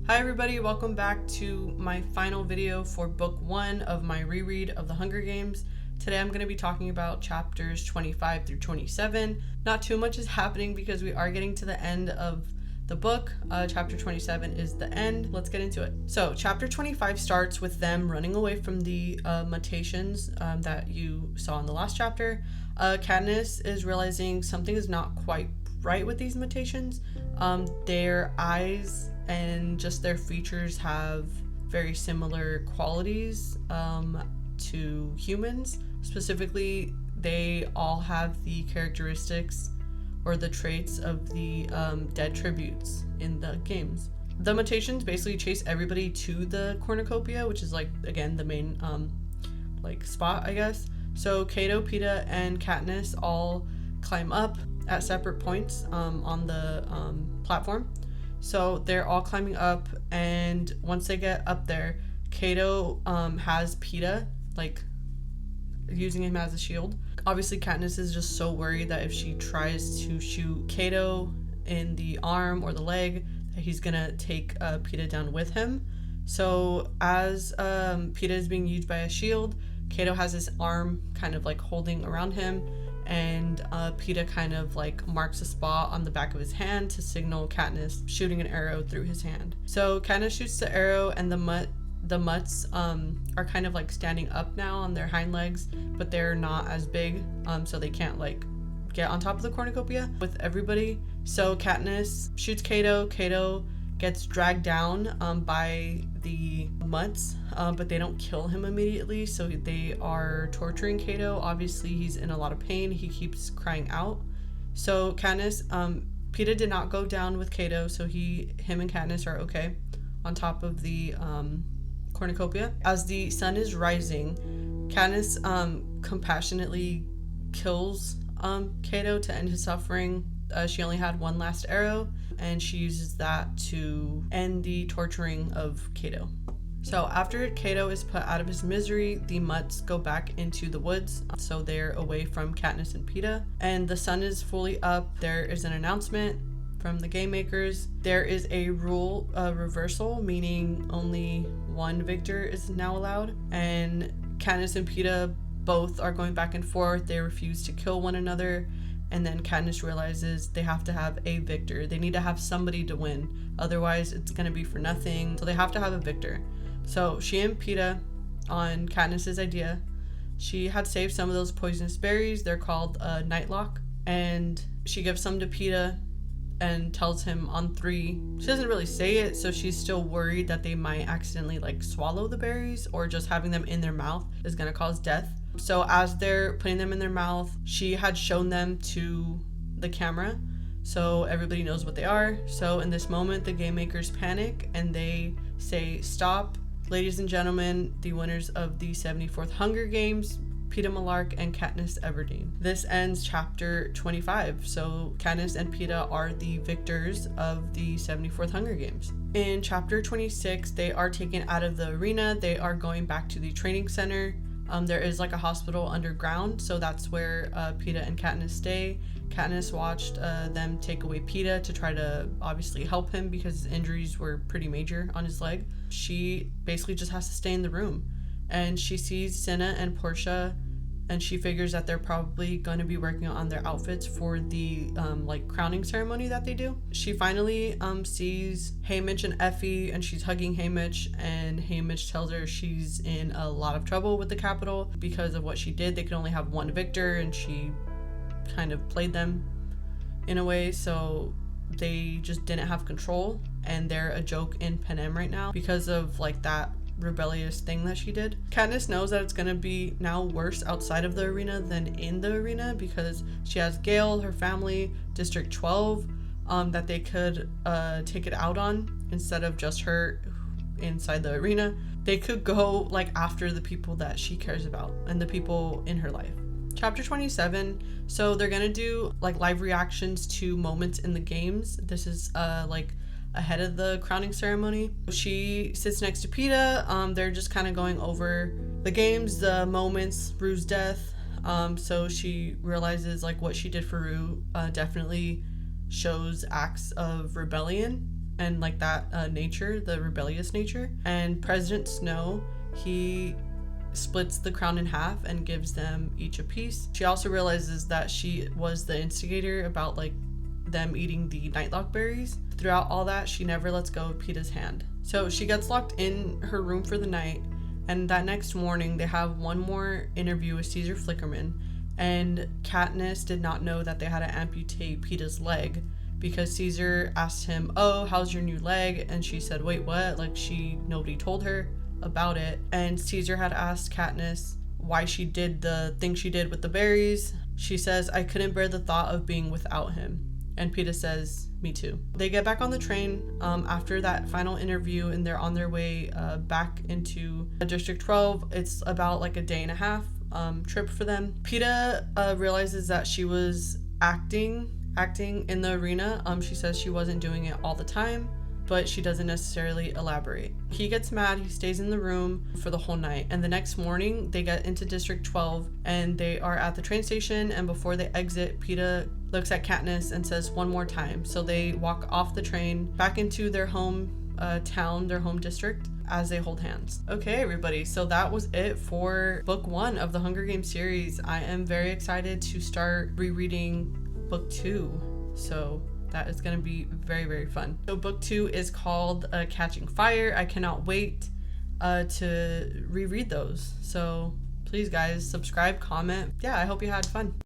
Hi everybody, welcome back to my final video for book 1 of my reread of the Hunger Games. Today I'm going to be talking about chapters 25 through 27. Not too much is happening because we are getting to the end of the book. Chapter 27 is the end. Let's get into it. So chapter 25 starts with them running away from the mutations that you saw in the last chapter. Katniss is realizing something is not quite right with these mutations. Their eyes and just their features have very similar qualities to humans. Specifically, they all have the characteristics or the traits of the dead tributes in the games. The mutations basically chase everybody to the cornucopia, which is like, again, the main spot, I guess. So Cato, Peeta, and Katniss all climb up at separate points on the platform. So they're all climbing up, and once they get up there, Cato has Peeta, using him as a shield. Obviously, Katniss is just so worried that if she tries to shoot Cato in the arm or the leg, that he's gonna take Peeta down with him. So as Peeta is being used by a shield, Cato has his arm kind of holding around him, and Peeta kind of marks a spot on the back of his hand to signal Katniss shooting an arrow through his hand. So Katniss shoots the arrow, and the mutts are kind of standing up now on their hind legs, but they're not as big, so they can't get on top of the cornucopia with everybody. So Katniss shoots Cato. Cato gets dragged down by the mutts, but they don't kill him immediately, so they are torturing Cato. Obviously, he's in a lot of pain. He keeps crying out. So Katniss, Peeta did not go down with Cato, so him and Katniss are okay on top of the cornucopia. As the sun is rising, Katniss compassionately kills Cato to end his suffering. She only had one last arrow, and she uses that to end the torturing of Cato. So after Cato is put out of his misery, the mutts go back into the woods, so they're away from Katniss and Peeta, and the sun is fully up. There is an announcement from the game makers. There is a rule reversal, meaning only one victor is now allowed, and Katniss and Peeta both are going back and forth. They refuse to kill one another, and then Katniss realizes they have to have a victor. They need to have somebody to win, otherwise it's going to be for nothing. So they have to have a victor. So she and Peeta, on Katniss's idea, she had saved some of those poisonous berries. They're called Nightlock, and she gives some to Peeta and tells him on 3. She doesn't really say it, so she's still worried that they might accidentally swallow the berries, or just having them in their mouth is going to cause death. So as they're putting them in their mouth, she had shown them to the camera, so everybody knows what they are. So in this moment, the game makers panic and they say, "Stop. Ladies and gentlemen, the winners of the 74th Hunger Games, Peeta Mellark and Katniss Everdeen." This ends chapter 25. So Katniss and Peeta are the victors of the 74th Hunger Games. In chapter 26, they are taken out of the arena. They are going back to the training center. There is a hospital underground, so that's where Peeta and Katniss stay. Katniss watched them take away Peeta to try to obviously help him because his injuries were pretty major on his leg. She basically just has to stay in the room, and she sees Cinna and Portia, and she figures that they're probably going to be working on their outfits for the crowning ceremony that they do. She finally sees Haymitch and Effie, and she's hugging Haymitch, and Haymitch tells her she's in a lot of trouble with the Capitol because of what she did. They could only have one victor, and she kind of played them in a way, so they just didn't have control, and they're a joke in Panem right now because of that rebellious thing that she did. Katniss knows that it's gonna be now worse outside of the arena than in the arena because she has Gale, her family, District 12, that they could take it out on instead of just her inside the arena. They could go after the people that she cares about and the people in her life. Chapter 27, so they're gonna do live reactions to moments in the games. This is ahead of the crowning ceremony. She sits next to Peeta. They're just kind of going over the games, the moments, Rue's death. So she realizes what she did for Rue definitely shows acts of rebellion and like that nature, the rebellious nature. And President Snow, he splits the crown in half and gives them each a piece. She also realizes that she was the instigator about like them eating the nightlock berries. Throughout all that, she never lets go of Peeta's hand. So she gets locked in her room for the night, and that next morning they have one more interview with Caesar Flickerman, and Katniss did not know that they had to amputate Peeta's leg because Caesar asked him, "Oh, how's your new leg?" And she said, "Wait, what?" Like nobody told her about it. And Caesar had asked Katniss why she did the thing she did with the berries. She says, "I couldn't bear the thought of being without him." And Peeta says, "Me too." They get back on the train after that final interview, and they're on their way back into District 12. It's about like a day and a half trip for them. Peeta realizes that she was acting in the arena. She says she wasn't doing it all the time, but she doesn't necessarily elaborate. He gets mad, he stays in the room for the whole night, and the next morning they get into District 12 and they are at the train station, and before they exit, Peeta looks at Katniss and says one more time. So they walk off the train back into their home town, their home district, as they hold hands. Okay, everybody, so that was it for book 1 of the Hunger Games series. I am very excited to start rereading book 2. So that is going to be very, very fun. So book 2 is called Catching Fire. I cannot wait to reread those. So please guys, subscribe, comment. Yeah, I hope you had fun.